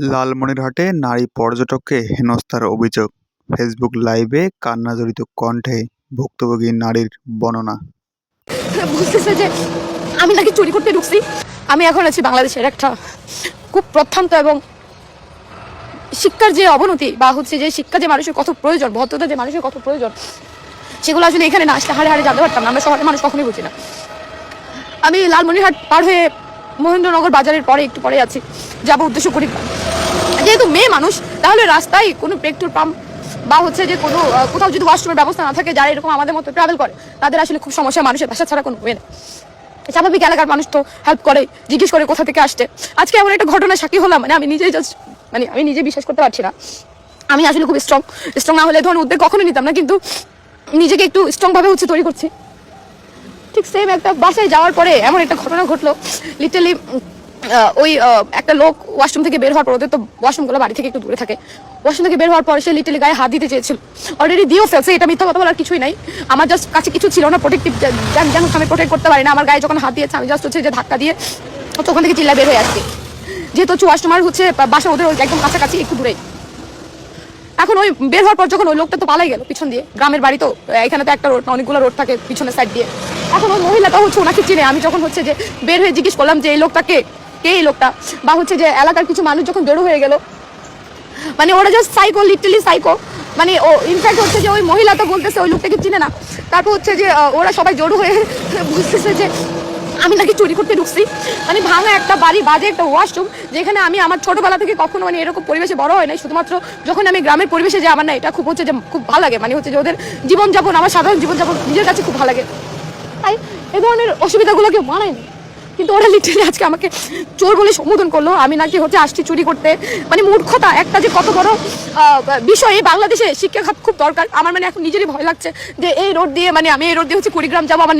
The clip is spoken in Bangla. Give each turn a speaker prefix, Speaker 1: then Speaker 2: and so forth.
Speaker 1: লালমনিরহাটে নারী পর্যটককে হেনস্থার অভিযোগ, ফেসবুক লাইভে কান্নাজড়িত কণ্ঠে ভুক্তভোগী নারীর বর্ণনা।
Speaker 2: বুঝতেছে যে আমি নাকি চুরি করতে ঢুকছি। আমি এখন আছি বাংলাদেশের একটা খুব প্রত্যন্ত এবং শিক্ষার যে অবনতি বা হচ্ছে যে শিক্ষা যে মানুষের কত প্রয়োজন, ভদ্রতা যে মানুষের কত প্রয়োজন, সেগুলো আসলে এখানে না আসলে হাড়ে হাড়ে জানতে পারতাম না। আমরা শহরের মানুষ কখনোই বুঝি না। আমি লালমনিরহাট পার হয়ে মহেন্দ্রনগর বাজারের পরে একটু পরে আছি, যাবো উদ্দেশ্য করি। যেহেতু মেয়ে মানুষ, তাহলে রাস্তায় কোনো পেট্রোল পাম্প বা হচ্ছে যে কোনো কোথাও যদি ওয়াশরুমের ব্যবস্থা না থাকে, যারা এরকম আমাদের মতো ট্রাভেল করে তাদের আসলে খুব সমস্যা। মানুষের বাসা ছাড়া কোনো ওয়ে না। স্বাভাবিক এলাকার মানুষ তো হেল্প করে, জিজ্ঞেস করে কোথা থেকে আসছে। আজকে এমন একটা ঘটনা সাক্ষী হলাম, আমি নিজে বিশ্বাস করতে পারছি না। আমি আসলে খুব স্ট্রং না হলে ধরুন উদ্যোগ কখনোই নিতাম না, কিন্তু নিজেকে একটু স্ট্রং ভাবে হচ্ছে তৈরি করছি। ঠিক সেম একটা বাসায় যাওয়ার পরে এমন একটা ঘটনা ঘটলো, লিটারালি ওই একটা লোক ওয়াশরুম থেকে বের হওয়ার পর, ওদের তো ওয়াশরুমগুলো বাড়ি থেকে একটু দূরে থাকে, ওয়াশরুম থেকে বের হওয়ার পর সে লিটারালি গায়ে হাত দিতে চেয়েছিল। অলরেডি দিয়েও ফেলছে, এটা মিথ্যা কথা বলার কিছুই নাই। আমার জাস্ট কাছে কিছু ছিল না প্রোটেক্টিভ, যেন আমি প্রোটেক্ট করতে পারি না। আমার গায়ে যখন হাত দিয়েছে, আমি জাস্ট হচ্ছে যে ধাক্কা দিয়ে ওখান থেকে চিল্লা বের হয়ে আসছি। যেহেতু হচ্ছে ওয়াশরুমার হচ্ছে বাসা ওদের একদম কাছাকাছি, একটু দূরে। এখন ওই বের হওয়ার পর যখন ওই লোকটা তো পালাই গেল পিছন দিয়ে, গ্রামের বাড়ি তো এখানে তো একটা রোড, অনেকগুলো রোড থাকে পিছনের সাইড দিয়ে। এখন ওই মহিলাটা হচ্ছে ওনাকে চিনে। আমি যখন হচ্ছে যে বের হয়ে জিজ্ঞেস করলাম যে এই লোকটাকে, কে এই লোকটা, বা হচ্ছে যে এলাকার কিছু মানুষ যখন জড়ো হয়ে গেল, মানে ওরা জাস্ট সাইকো, লিটারালি সাইকো। মানে ও ইনফ্যাক্ট হচ্ছে যে ওই মহিলাটা বলতেছে ওই লোকটাকে চিনে না। তারপর হচ্ছে যে ওরা সবাই জড়ো হয়ে বুঝতেছে যে আমি নাকি চুরি করতে ঢুকছি। মানে ভাঙা একটা বাড়ি, বাজে একটা ওয়াশরুম, যেখানে আমি আমার ছোটবেলা থেকে কখনো মানে এরকম পরিবেশে বড় হয় নাই। শুধুমাত্র যখন আমি গ্রামের পরিবেশে যে আমার না এটা খুব হচ্ছে যে খুব ভালো লাগে, মানে হচ্ছে যে ওদের জীবনযাপন, আমার সাধারণ জীবনযাপন নিজের কাছে খুব ভালো লাগে। তাই এই ধরনের অসুবিধাগুলোকে মানায় না। কিন্তু ওরা লিটারালি আজকে আমাকে চোর বলে সম্বোধন করলো। আমি নাকি হচ্ছে আসছি চুরি করতে। মানে মূর্খতা একটা যে কত বড় বিষয়। বাংলাদেশে শিক্ষা খাত খুব দরকার। আমার মানে এখন নিজেরই ভয় লাগছে যে এই রোড দিয়ে, মানে আমি এই রোড দিয়ে হচ্ছে কুড়িগ্রাম যাবো। আমার